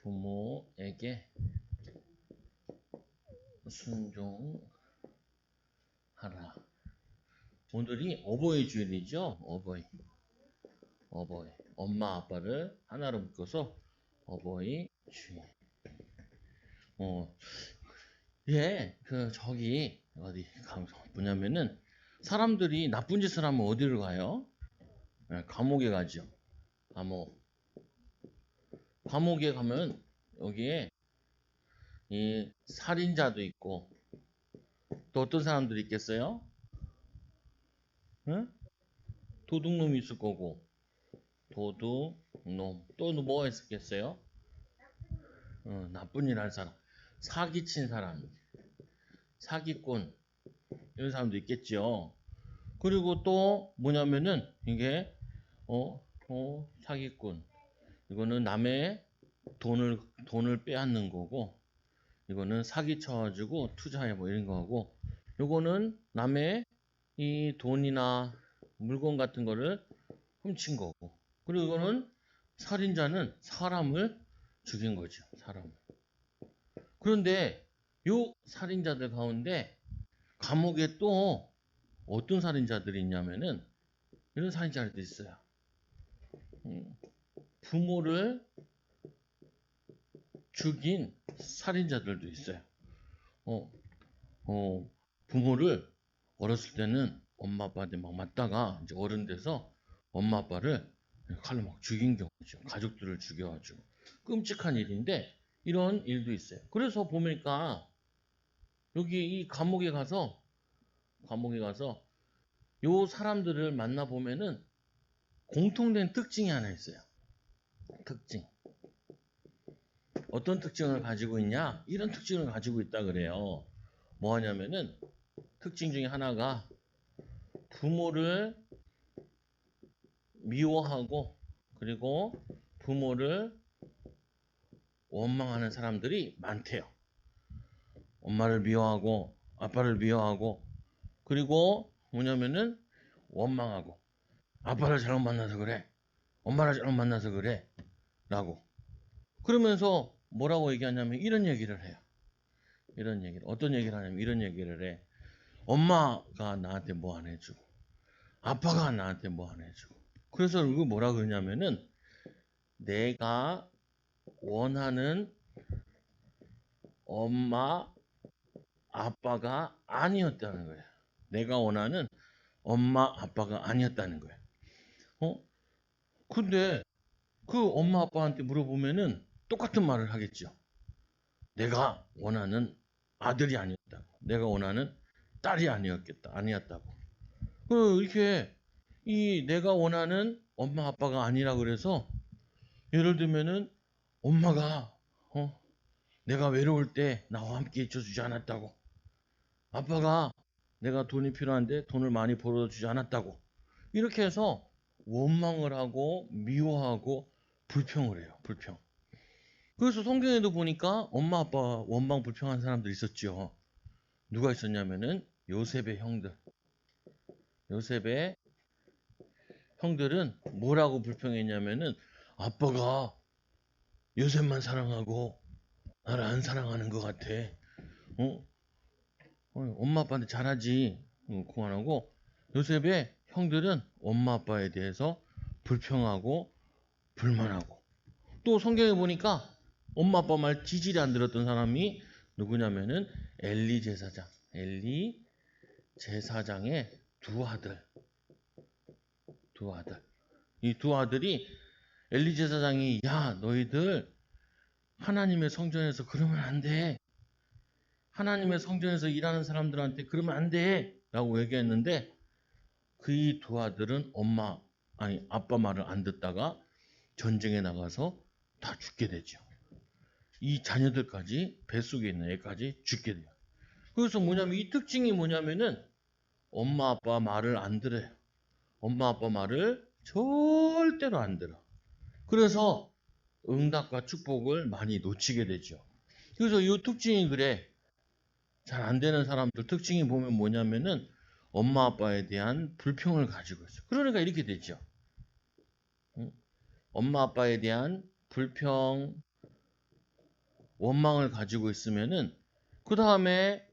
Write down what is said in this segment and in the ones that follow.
부모에게 순종하라. 오늘이 어버이 주일이죠. 어버이. 엄마 아빠를 하나로 묶어서 어버이 주일. 예, 저기 어디 뭐냐면은 사람들이 나쁜 짓을 하면 어디를 가요? 네, 감옥에 가죠. 감옥에 가면 여기에 이 살인자도 있고 또 어떤 사람들이 있겠어요? 응? 도둑놈이 있을 거고 도둑놈 또 뭐가 있었겠어요? 나쁜 일 한 사람, 사기친 사람, 사기꾼 이런 사람도 있겠죠. 그리고 또 뭐냐면은 이게 사기꾼 이거는 남의 돈을 빼앗는 거고 이거는 사기 쳐가지고 투자해 뭐 이런 거하고 요거는 남의 이 돈이나 물건 같은 거를 훔친 거고 그리고 이거는 살인자는 사람을 죽인 거죠. 사람을. 그런데 요 살인자들 가운데 감옥에 또 어떤 살인자들이 있냐면은 이런 살인자들이 있어요. 부모를 죽인 살인자들도 있어요. 어, 부모를 어렸을 때는 엄마 아빠한테 막 맞다가 이제 어른 돼서 엄마 아빠를 칼로 막 죽인 경우죠. 가족들을 죽여가지고 끔찍한 일인데 이런 일도 있어요. 그래서 보니까 여기 이 감옥에 가서 요 사람들을 만나 보면은 공통된 특징이 하나 있어요. 특징. 어떤 특징을 가지고 있냐? 이런 특징을 가지고 있다 그래요. 뭐 하냐면은 특징 중에 하나가 부모를 미워하고 그리고 부모를 원망하는 사람들이 많대요. 엄마를 미워하고 아빠를 미워하고 그리고 뭐냐면은 원망하고 아빠를 잘못 만나서 그래. 엄마를 잘못 만나서 그래. 라고. 그러면서 뭐라고 얘기하냐면 이런 얘기를 해요. 이런 얘기를. 어떤 얘기를 하냐면 이런 얘기를 해. 엄마가 나한테 뭐 안 해주고 아빠가 나한테 뭐 안 해주고 그래서 이거 뭐라 그러냐면은 내가 원하는 엄마 아빠가 아니었다는 거예요. 내가 원하는 엄마 아빠가 아니었다는 거예요. 근데 그 엄마 아빠한테 물어보면은 똑같은 말을 하겠죠. 내가 원하는 아들이 아니었다고. 내가 원하는 딸이 아니었다고. 이렇게 이 내가 원하는 엄마 아빠가 아니라 그래서 예를 들면은 엄마가 내가 외로울 때 나와 함께 있어주지 않았다고. 아빠가 내가 돈이 필요한데 돈을 많이 벌어주지 않았다고. 이렇게 해서 원망을 하고 미워하고 불평을 해요. 불평. 그래서 성경에도 보니까 엄마 아빠 원망 불평한 사람들 있었죠. 누가 있었냐면은 요셉의 형들. 요셉의 형들은 뭐라고 불평했냐면은 아빠가 요셉만 사랑하고 나를 안 사랑하는 것 같아. 엄마 아빠한테 잘하지. 그만하고 요셉의 형들은 엄마 아빠에 대해서 불평하고 불만하고 또 성경에 보니까 엄마 아빠 말 지지리 안 들었던 사람이 누구냐면은 엘리 제사장의 두 아들. 이 두 아들이 엘리 제사장이 야 너희들 하나님의 성전에서 그러면 안 돼. 하나님의 성전에서 일하는 사람들한테 그러면 안 돼. 라고 얘기했는데 그 두 아들은 아빠 말을 안 듣다가 전쟁에 나가서 다 죽게 되죠. 이 자녀들까지 뱃속에 있는 애까지 죽게 돼요. 그래서 이 특징이 뭐냐면은 엄마 아빠 말을 안 들어요. 엄마 아빠 말을 절대로 안 들어. 그래서 응답과 축복을 많이 놓치게 되죠. 그래서 이 특징이 그래. 잘 안 되는 사람들 특징이 보면 뭐냐면은 엄마 아빠에 대한 불평을 가지고 있어. 그러니까 이렇게 되죠. 엄마 아빠에 대한 불평, 원망을 가지고 있으면은 그 다음에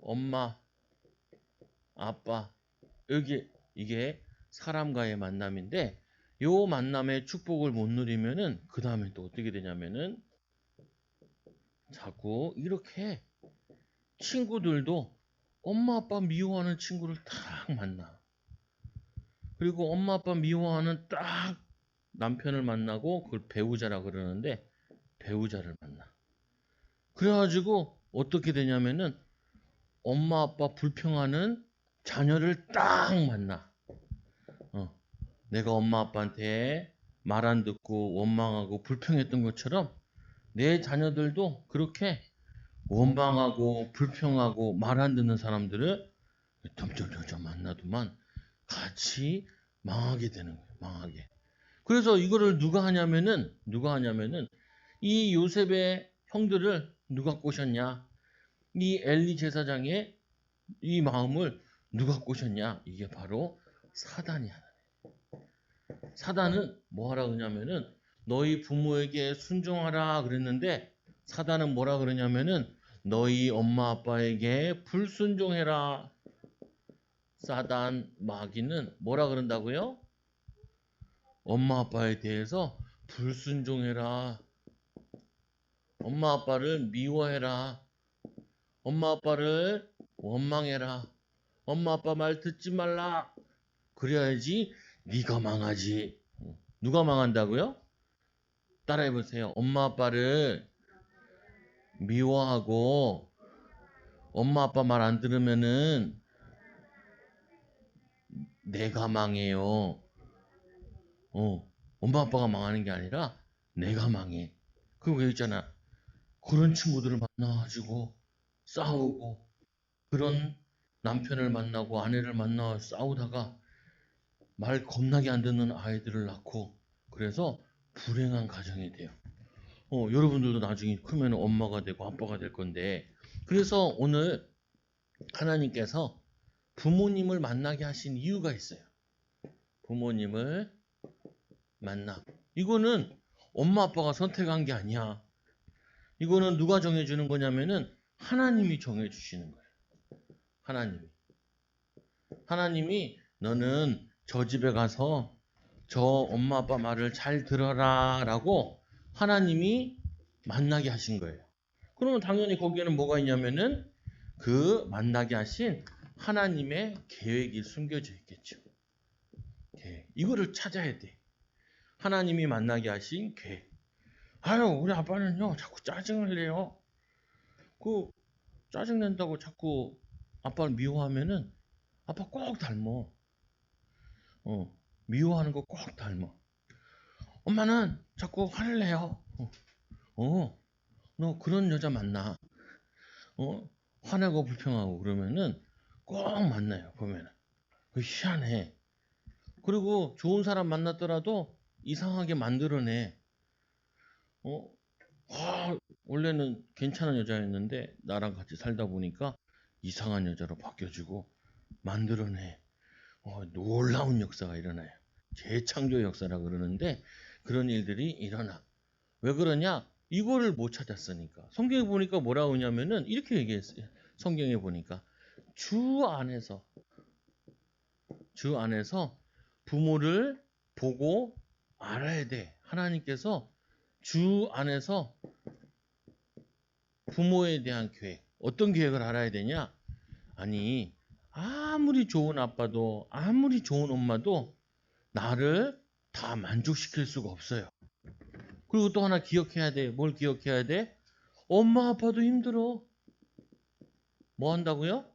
엄마, 아빠, 여기 이게 사람과의 만남인데 요 만남의 축복을 못 누리면은 그 다음에 또 어떻게 되냐면은 자꾸 이렇게 친구들도 엄마 아빠 미워하는 친구를 딱 만나. 그리고 엄마 아빠 미워하는 딱 남편을 만나고 그걸 배우자라 그러는데 배우자를 만나. 그래가지고 어떻게 되냐면은 엄마 아빠 불평하는 자녀를 딱 만나. 어, 내가 엄마 아빠한테 말 안 듣고 원망하고 불평했던 것처럼 내 자녀들도 그렇게 원망하고 불평하고 말 안 듣는 사람들을 점점점점 만나도만 같이 망하게 되는 거예요. 망하게. 그래서 이거를 누가 하냐면은 이 요셉의 형들을 누가 꼬셨냐? 이 엘리 제사장의 이 마음을 누가 꼬셨냐? 이게 바로 사단이 하나. 사단은 뭐 하라 그러냐면은 너희 부모에게 순종하라 그랬는데 사단은 뭐라 그러냐면은 너희 엄마 아빠에게 불순종해라. 사단 마귀는 뭐라 그런다고요? 엄마 아빠에 대해서 불순종해라. 엄마 아빠를 미워해라. 엄마 아빠를 원망해라. 엄마 아빠 말 듣지 말라. 그래야지 네가 망하지. 누가 망한다고요? 따라해 보세요. 엄마 아빠를 미워하고 엄마 아빠 말 안 들으면은 내가 망해요. 엄마 아빠가 망하는 게 아니라 내가 망해. 그거 있잖아. 그런 친구들을 만나가지고 싸우고 그런 남편을 만나고 아내를 만나 싸우다가 말 겁나게 안 듣는 아이들을 낳고 그래서 불행한 가정이 돼요. 여러분들도 나중에 크면 엄마가 되고 아빠가 될 건데 그래서 오늘 하나님께서 부모님을 만나게 하신 이유가 있어요. 부모님을 만나. 이거는 엄마 아빠가 선택한 게 아니야. 이거는 누가 정해주는 거냐면은 하나님이 정해주시는 거예요. 하나님이 너는 저 집에 가서 저 엄마 아빠 말을 잘 들어라 라고 하나님이 만나게 하신 거예요. 그러면 당연히 거기에는 뭐가 있냐면은 그 만나게 하신 하나님의 계획이 숨겨져 있겠죠. 계획. 이거를 찾아야 돼. 하나님이 만나게 하신 계획. 아유, 우리 아빠는요, 자꾸 짜증을 내요. 그 짜증낸다고 자꾸 아빠를 미워하면은 아빠 꼭 닮어. 미워하는 거 꼭 닮아. 엄마는 자꾸 화를 내요. 너 그런 여자 만나. 화내고 불평하고 그러면은 꼭 만나요, 보면은. 그 희한해. 그리고 좋은 사람 만났더라도 이상하게 만들어내. 원래는 괜찮은 여자였는데 나랑 같이 살다 보니까 이상한 여자로 바뀌어지고 만들어내. 놀라운 역사가 일어나요. 재창조 역사라 그러는데 그런 일들이 일어나. 왜 그러냐? 이거를 못 찾았으니까. 성경에 보니까 뭐라고 하냐면은 이렇게 얘기했어요. 성경에 보니까 주 안에서 부모를 보고 알아야 돼. 하나님께서 주 안에서 부모에 대한 계획, 어떤 계획을 알아야 되냐? 아니, 아무리 좋은 아빠도, 아무리 좋은 엄마도 나를 다 만족시킬 수가 없어요. 그리고 또 하나 기억해야 돼. 뭘 기억해야 돼? 엄마, 아빠도 힘들어. 뭐 한다고요?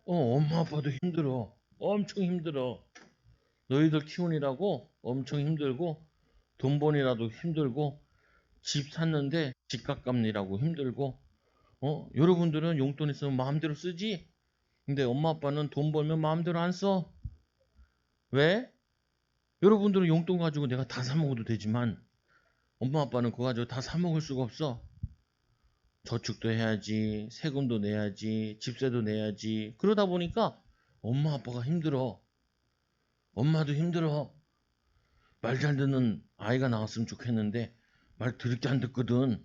엄마, 아빠도 힘들어. 엄청 힘들어. 너희들 키우느라고 엄청 힘들고, 돈 버니라도 힘들고, 집 샀는데 집값 값느라고 힘들고, 여러분들은 용돈 있으면 마음대로 쓰지? 근데 엄마 아빠는 돈 벌면 마음대로 안 써. 왜? 여러분들은 용돈 가지고 내가 다 사 먹어도 되지만 엄마 아빠는 그거 가지고 다 사 먹을 수가 없어. 저축도 해야지, 세금도 내야지, 집세도 내야지. 그러다 보니까 엄마 아빠가 힘들어. 엄마도 힘들어. 말 잘 듣는 아이가 나왔으면 좋겠는데 말 더럽게 안 듣거든.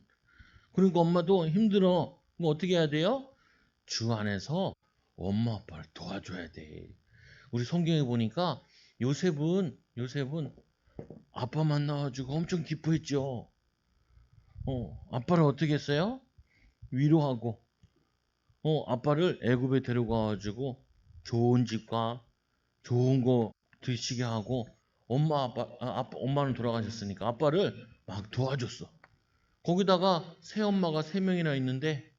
그러니까 엄마도 힘들어. 그럼 어떻게 해야 돼요? 주 안에서 엄마 아빠를 도와줘야 돼. 우리 성경에 보니까 요셉은 아빠 만나가지고 엄청 기뻐했죠. 아빠를 어떻게 했어요? 위로하고, 아빠를 애굽에 데려가가지고 좋은 집과 좋은 거 드시게 하고, 엄마는 돌아가셨으니까 아빠를 막 도와줬어. 거기다가 새엄마가 3명이나 있는데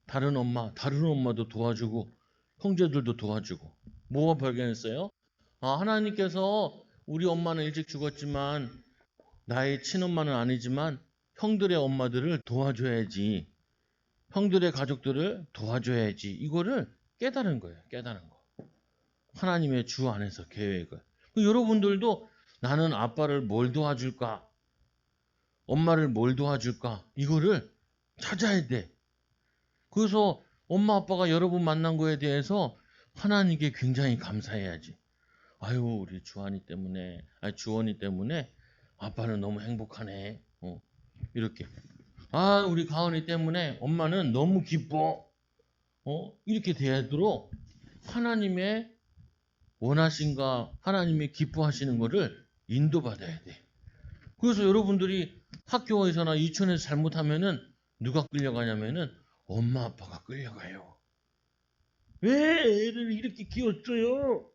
다른 엄마도 도와주고 형제들도 도와주고. 뭐가 발견했어요? 하나님께서 우리 엄마는 일찍 죽었지만 나의 친엄마는 아니지만 형들의 엄마들을 도와줘야지. 형들의 가족들을 도와줘야지. 이거를 깨달은 거예요. 깨달은 거. 하나님의 주 안에서 계획을. 여러분들도 나는 아빠를 뭘 도와줄까? 엄마를 뭘 도와줄까? 이거를 찾아야 돼. 그래서 엄마 아빠가 여러분 만난 거에 대해서 하나님께 굉장히 감사해야지. 아유, 우리 주원이 때문에 아빠는 너무 행복하네. 이렇게. 우리 가은이 때문에 엄마는 너무 기뻐. 이렇게 되도록 하나님의 원하신가, 하나님의 기뻐하시는 거를 인도받아야 돼. 그래서 여러분들이 학교에서나 유치원에서 잘못하면은 누가 끌려가냐면은 엄마 아빠가 끌려가요. 왜 애를 이렇게 키웠어요?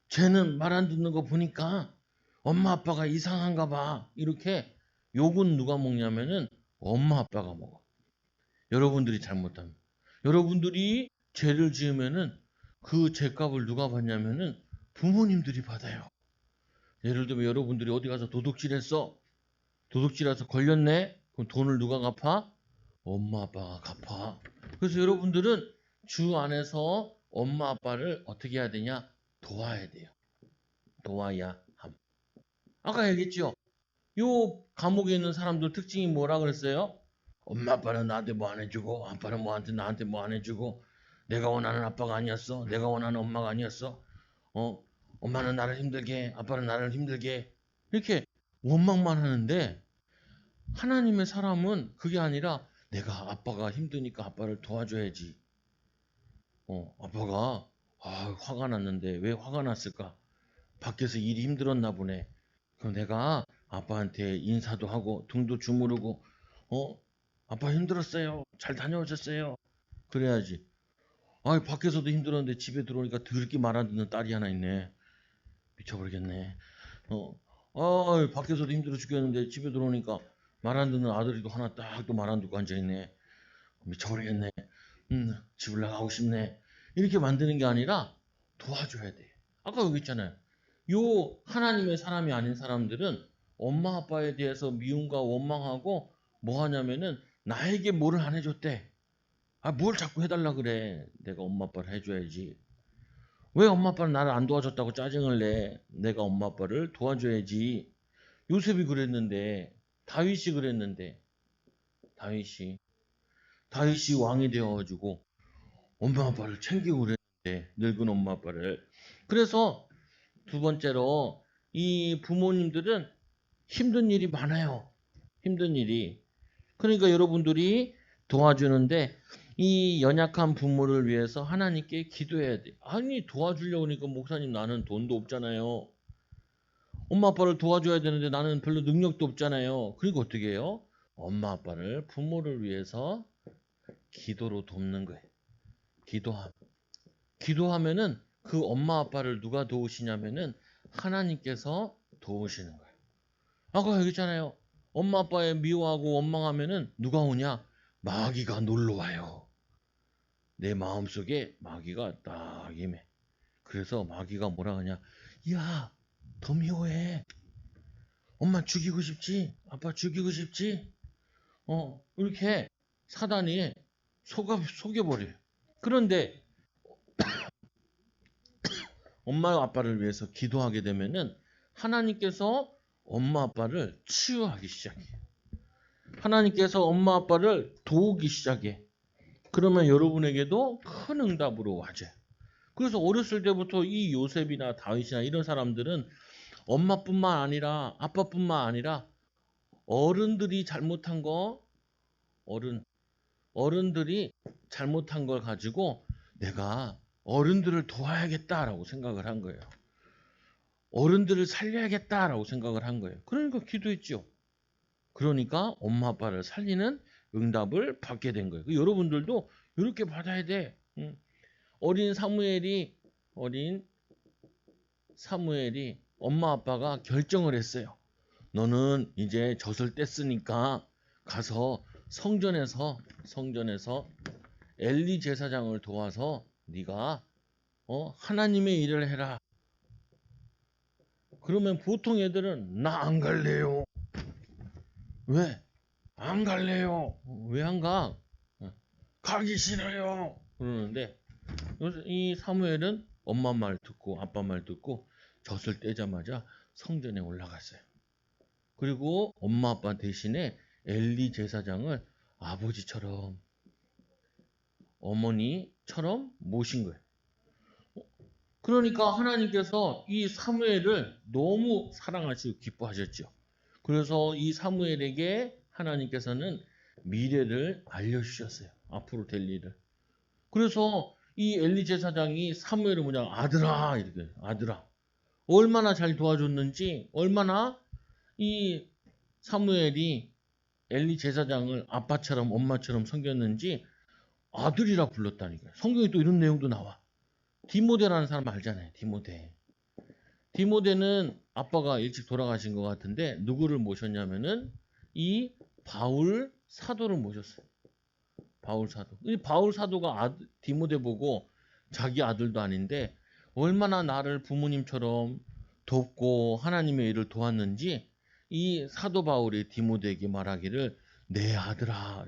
쟤는 말 안 듣는 거 보니까 엄마 아빠가 이상한가 봐. 이렇게 욕은 누가 먹냐면은 엄마 아빠가 먹어. 여러분들이 잘못하면. 여러분들이 죄를 지으면은 그 죄값을 누가 받냐면은 부모님들이 받아요. 예를 들면 여러분들이 어디 가서 도둑질했어. 도둑질해서 걸렸네. 그럼 돈을 누가 갚아? 엄마 아빠가 갚아. 그래서 여러분들은 주 안에서 엄마 아빠를 어떻게 해야 되냐? 도와야 돼요. 도와야 함. 아까 얘기했죠. 요 감옥에 있는 사람들 특징이 뭐라 그랬어요? 엄마 아빠는 나한테 뭐 안 해주고 아빠는 나한테 뭐 안 해주고 내가 원하는 아빠가 아니었어. 내가 원하는 엄마가 아니었어. 엄마는 나를 힘들게 아빠는 나를 힘들게 이렇게 원망만 하는데 하나님의 사람은 그게 아니라 내가 아빠가 힘드니까 아빠를 도와줘야지. 아빠가 화가 났는데 왜 화가 났을까? 밖에서 일이 힘들었나 보네. 그럼 내가 아빠한테 인사도 하고 등도 주무르고 아빠 힘들었어요. 잘 다녀오셨어요. 그래야지. 밖에서도 힘들었는데 집에 들어오니까 더럽게 말 안 듣는 딸이 하나 있네. 미쳐버리겠네. 밖에서도 힘들어 죽겠는데 집에 들어오니까 말 안 듣는 아들이 또 하나 딱 또 말 안 듣고 앉아있네. 미쳐버리겠네. 집을 나가고 싶네. 이렇게 만드는 게 아니라 도와줘야 돼. 아까 여기 있잖아요. 요 하나님의 사람이 아닌 사람들은 엄마 아빠에 대해서 미움과 원망하고 뭐 하냐면은 나에게 뭐를 안 해줬대. 뭘 자꾸 해달라 그래. 내가 엄마 아빠를 해줘야지. 왜 엄마 아빠는 나를 안 도와줬다고 짜증을 내. 내가 엄마 아빠를 도와줘야지. 요셉이 그랬는데 다윗이 그랬는데 다윗이 왕이 되어가지고 엄마 아빠를 챙기고 그랬는데 늙은 엄마 아빠를. 그래서 두 번째로 이 부모님들은 힘든 일이 많아요. 힘든 일이. 그러니까 여러분들이 도와주는데 이 연약한 부모를 위해서 하나님께 기도해야 돼. 아니 도와주려고 하니까 목사님 나는 돈도 없잖아요. 엄마 아빠를 도와줘야 되는데 나는 별로 능력도 없잖아요. 그리고 어떻게 해요? 엄마 아빠를 부모를 위해서 기도로 돕는 거예요. 기도하면은 그 엄마 아빠를 누가 도우시냐면은 하나님께서 도우시는 거예요. 아까 얘기했잖아요. 엄마 아빠에 미워하고 원망하면은 누가 오냐? 마귀가 놀러 와요. 내 마음속에 마귀가 딱 임해. 그래서 마귀가 뭐라 하냐? 야, 더 미워해. 엄마 죽이고 싶지? 아빠 죽이고 싶지? 이렇게 사단이 속여버려요. 그런데 엄마 아빠를 위해서 기도하게 되면은 하나님께서 엄마 아빠를 치유하기 시작해요. 하나님께서 엄마 아빠를 도우기 시작해. 그러면 여러분에게도 큰 응답으로 와줘요. 그래서 어렸을 때부터 이 요셉이나 다윗이나 이런 사람들은 엄마뿐만 아니라 아빠뿐만 아니라 어른들이 잘못한 거, 어른들이 잘못한 걸 가지고 내가 어른들을 도와야겠다라고 생각을 한 거예요. 어른들을 살려야겠다라고 생각을 한 거예요. 그러니까 기도했죠. 그러니까 엄마 아빠를 살리는 응답을 받게 된 거예요. 여러분들도 이렇게 받아야 돼. 어린 사무엘이 어린 사무엘이 엄마 아빠가 결정을 했어요. 너는 이제 젖을 뗐으니까 가서 성전에서 엘리 제사장을 도와서 네가 하나님의 일을 해라. 그러면 보통 애들은 나 안 갈래요. 왜? 안 갈래요. 왜 안 가? 가기 싫어요. 그러는데 이 사무엘은 엄마 말 듣고 아빠 말 듣고 젖을 떼자마자 성전에 올라갔어요. 그리고 엄마 아빠 대신에 엘리 제사장을 아버지처럼 어머니처럼 모신 거예요. 그러니까 하나님께서 이 사무엘을 너무 사랑하시고 기뻐하셨죠. 그래서 이 사무엘에게 하나님께서는 미래를 알려주셨어요. 앞으로 될 일을. 그래서 이 엘리 제사장이 사무엘을 뭐냐 아들아 이렇게 아들아 얼마나 잘 도와줬는지 얼마나 이 사무엘이 엘리 제사장을 아빠처럼 엄마처럼 섬겼는지 아들이라 불렀다니까요. 성경에 또 이런 내용도 나와. 디모데라는 사람 알잖아요. 디모데는 아빠가 일찍 돌아가신 것 같은데 누구를 모셨냐면은 이 바울 사도를 모셨어요. 바울 사도. 이 바울 사도가 디모데 보고 자기 아들도 아닌데 얼마나 나를 부모님처럼 돕고 하나님의 일을 도왔는지 이 사도 바울이 디모데에게 말하기를 내 아들아.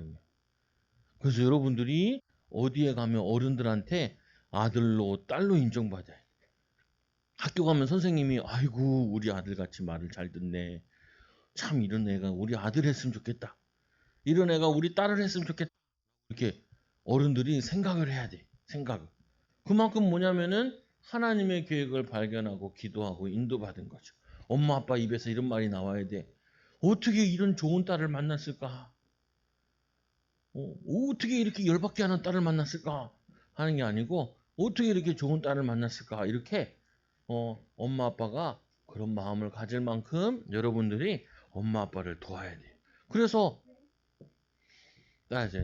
그래서 여러분들이 어디에 가면 어른들한테 아들로 딸로 인정받아요. 학교 가면 선생님이 아이고 우리 아들같이 말을 잘 듣네. 참 이런 애가 우리 아들 했으면 좋겠다. 이런 애가 우리 딸을 했으면 좋겠다. 이렇게 어른들이 생각을 해야 돼. 생각을. 그만큼 뭐냐면은 하나님의 계획을 발견하고 기도하고 인도받은 거죠. 엄마 아빠 입에서 이런 말이 나와야 돼. 어떻게 이런 좋은 딸을 만났을까? 어떻게 이렇게 열받게 하는 딸을 만났을까? 하는 게 아니고 어떻게 이렇게 좋은 딸을 만났을까? 이렇게 엄마 아빠가 그런 마음을 가질 만큼 여러분들이 엄마 아빠를 도와야 돼요. 그래서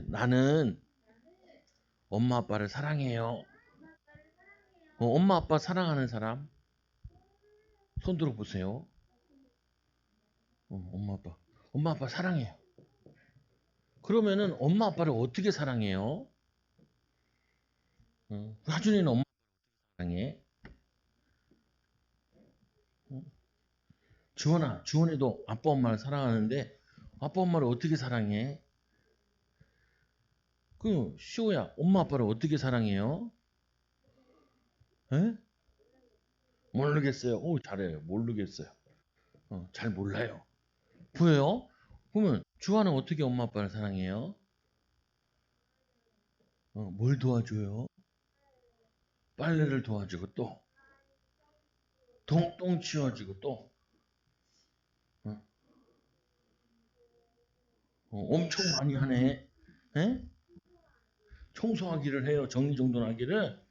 나는 엄마 아빠를 사랑해요. 엄마 아빠 사랑하는 사람 손 들어 보세요. 엄마 아빠 사랑해요. 그러면은 엄마 아빠를 어떻게 사랑해요? 하준이는 엄마 아빠 사랑해. 주원이도 아빠 엄마를 사랑하는데 아빠 엄마를 어떻게 사랑해? 시호야 엄마 아빠를 어떻게 사랑해요? 에? 모르겠어요. 잘해요. 모르겠어요. 잘 몰라요. 보여요? 그러면 주환은 어떻게 엄마 아빠를 사랑해요? 뭘 도와줘요? 빨래를 도와주고 또 똥 치워주고 또 엄청 많이 하네. 에? 청소하기를 해요. 정리정돈하기를.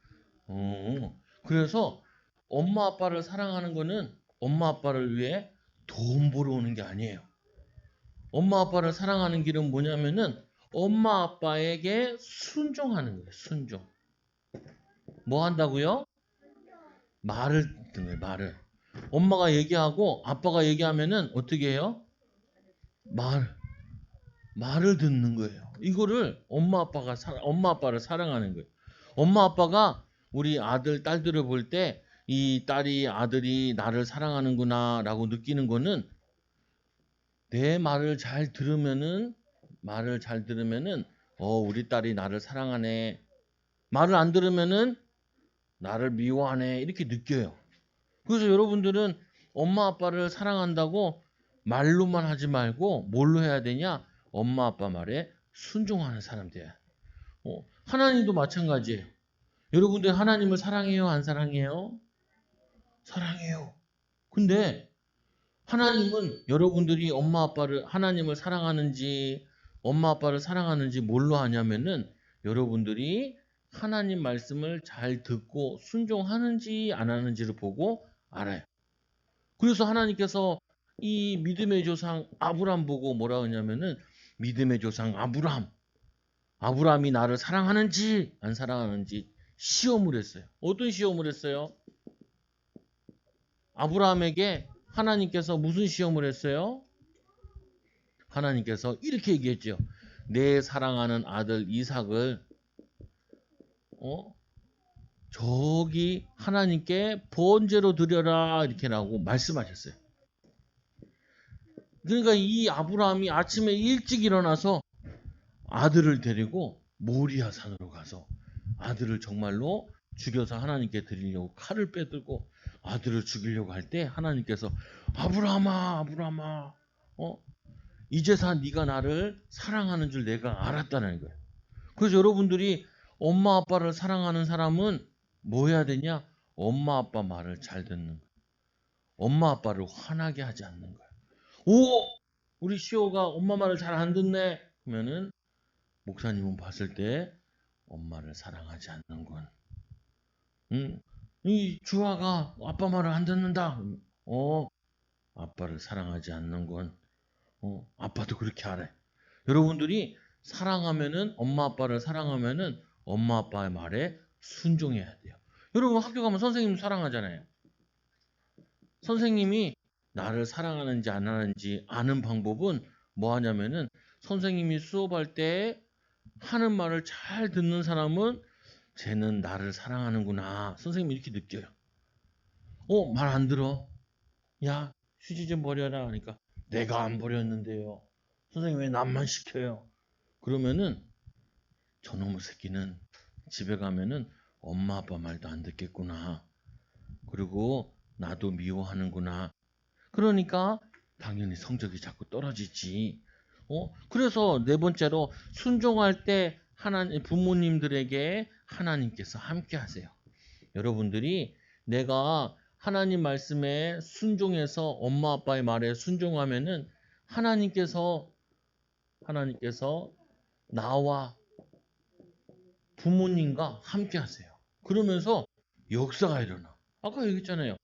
그래서 엄마 아빠를 사랑하는 거는 엄마 아빠를 위해 돈 벌어오는 게 아니에요. 엄마 아빠를 사랑하는 길은 뭐냐면은 엄마 아빠에게 순종하는 거예요. 순종. 뭐 한다고요? 말을 듣는 거예요. 말을. 엄마가 얘기하고 아빠가 얘기하면은 어떻게 해요? 말을 듣는 거예요. 이거를 엄마 아빠를 사랑하는 거예요. 엄마 아빠가 우리 아들 딸들을 볼 때 이 딸이 아들이 나를 사랑하는구나라고 느끼는 거는 내 말을 잘 들으면은 우리 딸이 나를 사랑하네. 말을 안 들으면은 나를 미워하네. 이렇게 느껴요. 그래서 여러분들은 엄마 아빠를 사랑한다고 말로만 하지 말고 뭘로 해야 되냐? 엄마 아빠 말에 순종하는 사람 돼야. 하나님도 마찬가지예요. 여러분들 하나님을 사랑해요? 안 사랑해요? 사랑해요. 근데 하나님은 여러분들이 하나님을 사랑하는지, 엄마 아빠를 사랑하는지 뭘로 하냐면은 여러분들이 하나님 말씀을 잘 듣고 순종하는지 안 하는지를 보고 알아요. 그래서 하나님께서 이 믿음의 조상 아브람 보고 뭐라 하냐면은 믿음의 조상 아브람이 나를 사랑하는지 안 사랑하는지 시험을 했어요. 어떤 시험을 했어요? 아브라함에게 하나님께서 무슨 시험을 했어요? 하나님께서 이렇게 얘기했죠. 내 사랑하는 아들 이삭을 저기 하나님께 번제로 드려라 이렇게라고 말씀하셨어요. 그러니까 이 아브라함이 아침에 일찍 일어나서 아들을 데리고 모리아 산으로 가서 아들을 정말로 죽여서 하나님께 드리려고 칼을 빼들고 아들을 죽이려고 할 때 하나님께서 아브라함아 이제서 네가 나를 사랑하는 줄 내가 알았다는 거예요. 그래서 여러분들이 엄마 아빠를 사랑하는 사람은 뭐 해야 되냐? 엄마 아빠 말을 잘 듣는 거예요. 엄마 아빠를 화나게 하지 않는 거예요. 오! 우리 시호가 엄마 말을 잘 안 듣네. 그러면은 목사님은 봤을 때 엄마를 사랑하지 않는군. 응? 이 주아가 아빠 말을 안 듣는다. 아빠를 사랑하지 않는군. 아빠도 그렇게 알아요. 여러분들이 사랑하면은 엄마 아빠를 사랑하면은 엄마 아빠의 말에 순종해야 돼요. 여러분 학교 가면 선생님 사랑하잖아요. 선생님이 나를 사랑하는지 안 하는지 아는 방법은 뭐 하냐면은 선생님이 수업할 때 하는 말을 잘 듣는 사람은 쟤는 나를 사랑하는구나. 선생님이 이렇게 느껴요. 말 안 들어. 야, 휴지 좀 버려라. 그러니까 내가 안 버렸는데요. 선생님 왜 남만 시켜요? 그러면은 저놈의 새끼는 집에 가면은 엄마 아빠 말도 안 듣겠구나. 그리고 나도 미워하는구나. 그러니까 당연히 성적이 자꾸 떨어지지. 그래서 네 번째로 순종할 때 하나님 부모님들에게 하나님께서 함께 하세요. 여러분들이 내가 하나님 말씀에 순종해서 엄마 아빠의 말에 순종하면은 하나님께서 나와 부모님과 함께 하세요. 그러면서 역사가 일어나. 아까 얘기했잖아요.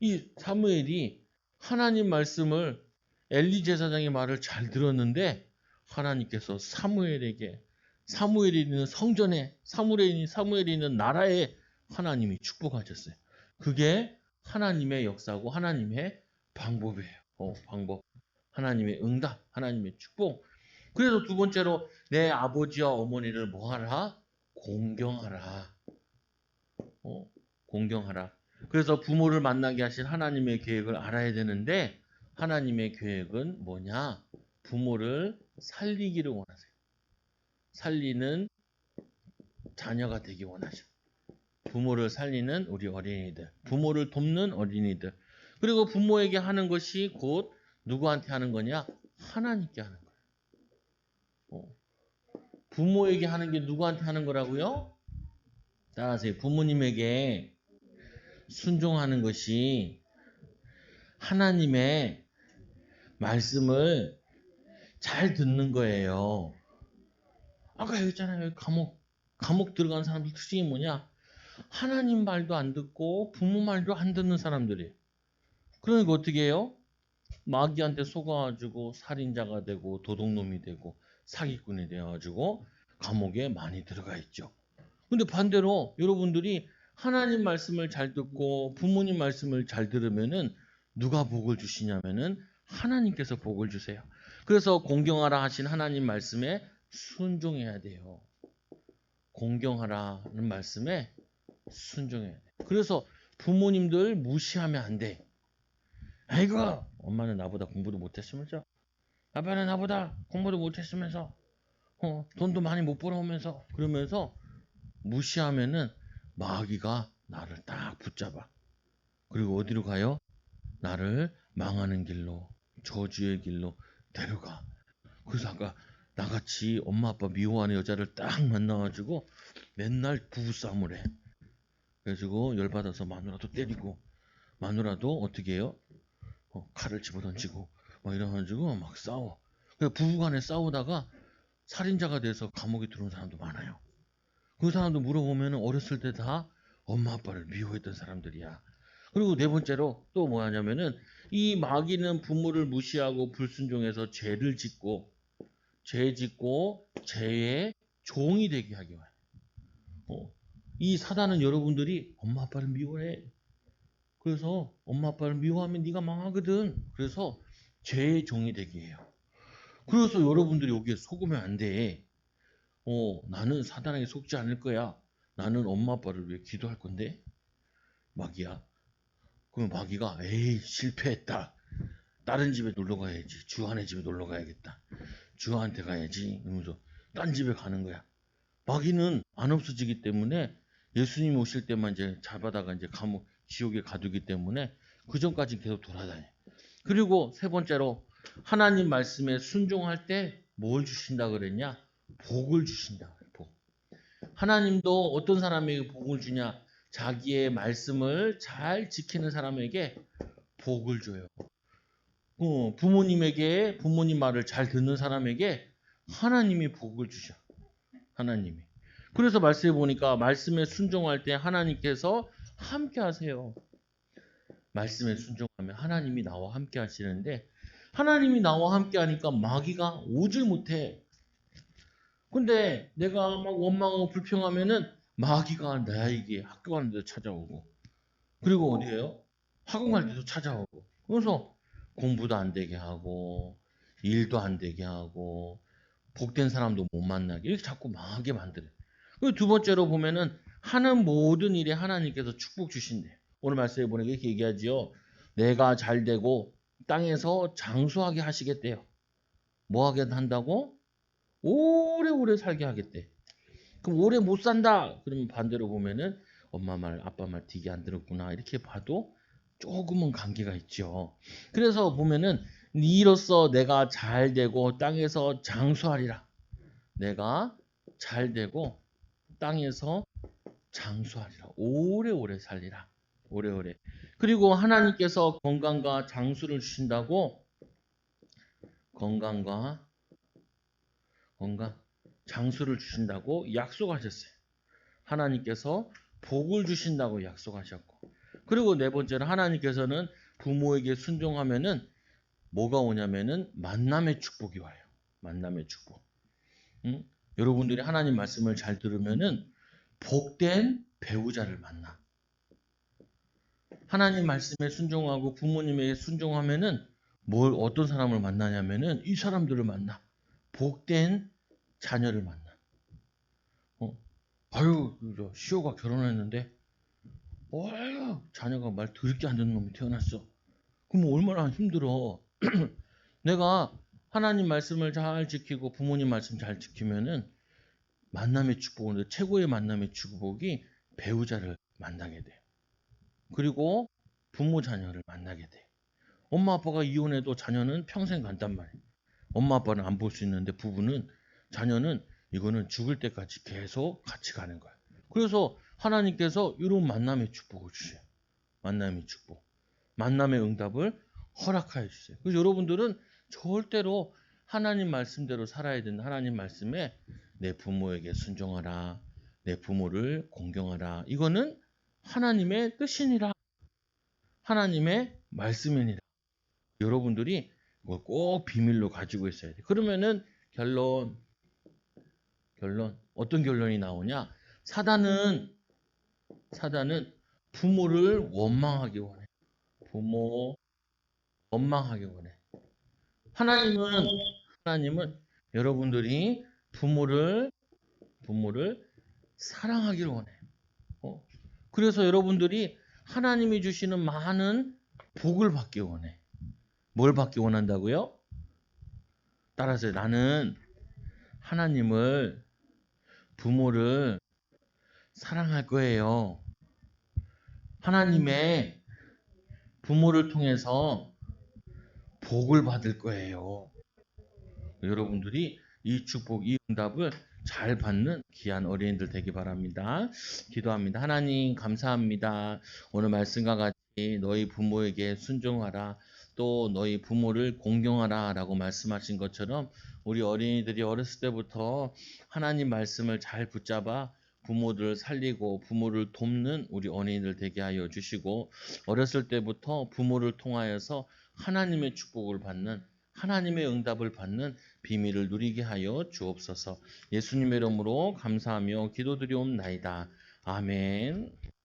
이 사무엘이 하나님 말씀을 엘리 제사장의 말을 잘 들었는데 하나님께서 사무엘이 있는 성전에 사무엘이 있는 나라에 하나님이 축복하셨어요. 그게 하나님의 역사고 하나님의 방법이에요. 방법. 하나님의 응답, 하나님의 축복. 그래서 두 번째로 내 아버지와 어머니를 뭐하라? 공경하라. 공경하라. 그래서 부모를 만나게 하신 하나님의 계획을 알아야 되는데 하나님의 계획은 뭐냐? 부모를 살리기를 원하세요. 살리는 자녀가 되기 원하죠. 부모를 살리는 우리 어린이들, 부모를 돕는 어린이들. 그리고 부모에게 하는 것이 곧 누구한테 하는 거냐? 하나님께 하는 거예요. 부모에게 하는 게 누구한테 하는 거라고요? 따라하세요. 부모님에게 순종하는 것이 하나님의 말씀을 잘 듣는 거예요. 아까 얘기했잖아요. 감옥 들어간 사람들 특징이 뭐냐? 하나님 말도 안 듣고 부모 말도 안 듣는 사람들이. 그러니까 어떻게 해요? 마귀한테 속아가지고 살인자가 되고 도둑놈이 되고 사기꾼이 되어가지고 감옥에 많이 들어가 있죠. 근데 반대로 여러분들이 하나님 말씀을 잘 듣고 부모님 말씀을 잘 들으면은 누가 복을 주시냐면은 하나님께서 복을 주세요. 그래서 공경하라 하신 하나님 말씀에 순종해야 돼요. 공경하라는 말씀에 순종해야 돼. 그래서 부모님들 무시하면 안 돼. 아이고, 엄마는 나보다 공부도 못했으면서, 아빠는 나보다 공부도 못했으면서, 돈도 많이 못 벌어오면서, 그러면서 무시하면은 마귀가 나를 딱 붙잡아. 그리고 어디로 가요? 나를 망하는 길로, 저주의 길로 데려가. 그래서 아까 나같이 엄마 아빠 미워하는 여자를 딱 만나가지고 맨날 부부싸움을 해. 그래가지고 열받아서 마누라도 때리고 마누라도 어떻게 해요? 칼을 집어던지고 막 이래가지고 막 싸워. 부부간에 싸우다가 살인자가 돼서 감옥에 들어온 사람도 많아요. 그 사람도 물어보면 어렸을 때 다 엄마 아빠를 미워했던 사람들이야. 그리고 네 번째로 또 뭐냐면은 이 마귀는 부모를 무시하고 불순종해서 죄 짓고 죄의 종이 되게 하기 위해. 이 사단은 여러분들이 엄마 아빠를 미워해. 그래서 엄마 아빠를 미워하면 네가 망하거든. 그래서 죄의 종이 되게 해요. 그래서 여러분들이 여기에 속으면 안 돼. 나는 사단에게 속지 않을 거야. 나는 엄마 아빠를 위해 기도할 건데. 마귀야. 그럼 마귀가 에이 실패했다. 다른 집에 놀러 가야지. 주한의 집에 놀러 가야겠다. 주한테 가야지. 이러면서 딴 집에 가는 거야. 마귀는 안 없어지기 때문에 예수님 오실 때만 이제 잡아다가 이제 감옥 지옥에 가두기 때문에 그 전까지 계속 돌아다녀. 그리고 세 번째로 하나님 말씀에 순종할 때 뭘 주신다 그랬냐? 복을 주신다. 복. 하나님도 어떤 사람에게 복을 주냐? 자기의 말씀을 잘 지키는 사람에게 복을 줘요. 부모님에게 부모님 말을 잘 듣는 사람에게 하나님이 복을 주셔. 하나님이. 그래서 말씀해 보니까 말씀에 순종할 때 하나님께서 함께 하세요. 말씀에 순종하면 하나님이 나와 함께 하시는데 하나님이 나와 함께 하니까 마귀가 오질 못해. 근데 내가 막 원망하고 불평하면은 마귀가 나에게 학교 가는 데도 찾아오고 그리고 어디에요? 학원 갈 때도 찾아오고 그래서 공부도 안 되게 하고 일도 안 되게 하고 복된 사람도 못 만나게 이렇게 자꾸 망하게 만들어요. 그리고 두 번째로 보면은 하는 모든 일에 하나님께서 축복 주신대. 오늘 말씀에 보니까 이렇게 얘기하지요. 내가 잘 되고 땅에서 장수하게 하시겠대요. 뭐 하게 한다고? 오래오래 살게 하겠대. 그럼 오래 못 산다. 그러면 반대로 보면은 엄마 말, 아빠 말 되게 안 들었구나. 이렇게 봐도 조금은 관계가 있죠. 그래서 보면은 이로써 내가 잘 되고 땅에서 장수하리라. 내가 잘 되고 땅에서 장수하리라. 오래오래 살리라. 오래오래. 그리고 하나님께서 건강과 장수를 주신다고 건강 장수를 주신다고 약속하셨어요. 하나님께서 복을 주신다고 약속하셨고 그리고 네 번째는 하나님께서는 부모에게 순종하면은 뭐가 오냐면은 만남의 축복이 와요. 만남의 축복. 응? 여러분들이 하나님 말씀을 잘 들으면은 복된 배우자를 만나. 하나님 말씀에 순종하고 부모님에게 순종하면은 뭘 어떤 사람을 만나냐면은 이 사람들을 만나. 복된 자녀를 만나. 아유, 시호가 결혼했는데, 아유, 자녀가 말 더럽게 안 듣는 놈이 태어났어. 그럼 얼마나 힘들어. 내가 하나님 말씀을 잘 지키고 부모님 말씀 잘 지키면은 만남의 축복인데 최고의 만남의 축복이 배우자를 만나게 돼. 그리고 부모 자녀를 만나게 돼. 엄마 아빠가 이혼해도 자녀는 평생 간단 말이야. 엄마 아빠는 안 볼 수 있는데 부부는 자녀는 이거는 죽을 때까지 계속 같이 가는 거야. 그래서 하나님께서 이런 만남의 축복을 주셔요. 만남의 축복. 만남의 응답을 허락하여 주세요. 그래서 여러분들은 절대로 하나님 말씀대로 살아야 된다. 하나님 말씀에 내 부모에게 순종하라. 내 부모를 공경하라. 이거는 하나님의 뜻이니라. 하나님의 말씀이니라. 여러분들이 이걸 꼭 비밀로 가지고 있어야 돼. 그러면은 결론 어떤 결론이 나오냐? 사단은 부모를 원망하기 원해. 부모 원망하기 원해. 하나님은 여러분들이 부모를 사랑하기를 원해. 그래서 여러분들이 하나님이 주시는 많은 복을 받기 원해. 뭘 받기 원한다고요? 따라서 나는 하나님을 부모를 사랑할 거예요. 하나님의 부모를 통해서 복을 받을 거예요. 여러분들이 이 축복, 이 응답을 잘 받는 귀한 어린이들 되기 바랍니다. 기도합니다. 하나님 감사합니다. 오늘 말씀과 같이 너희 부모에게 순종하라. 또 또 너희 부모를 공경하라 라고 말씀하신 것처럼 우리 어린이들이 어렸을 때부터 하나님 말씀을 잘 붙잡아 부모들을 살리고 부모를 돕는 우리 어린이들 되게 하여 주시고, 어렸을 때부터 부모를 통하여서 하나님의 축복을 받는, 하나님의 응답을 받는 비밀을 누리게 하여 주옵소서. 예수님의 이름으로 감사하며 기도드리옵나이다. 아멘.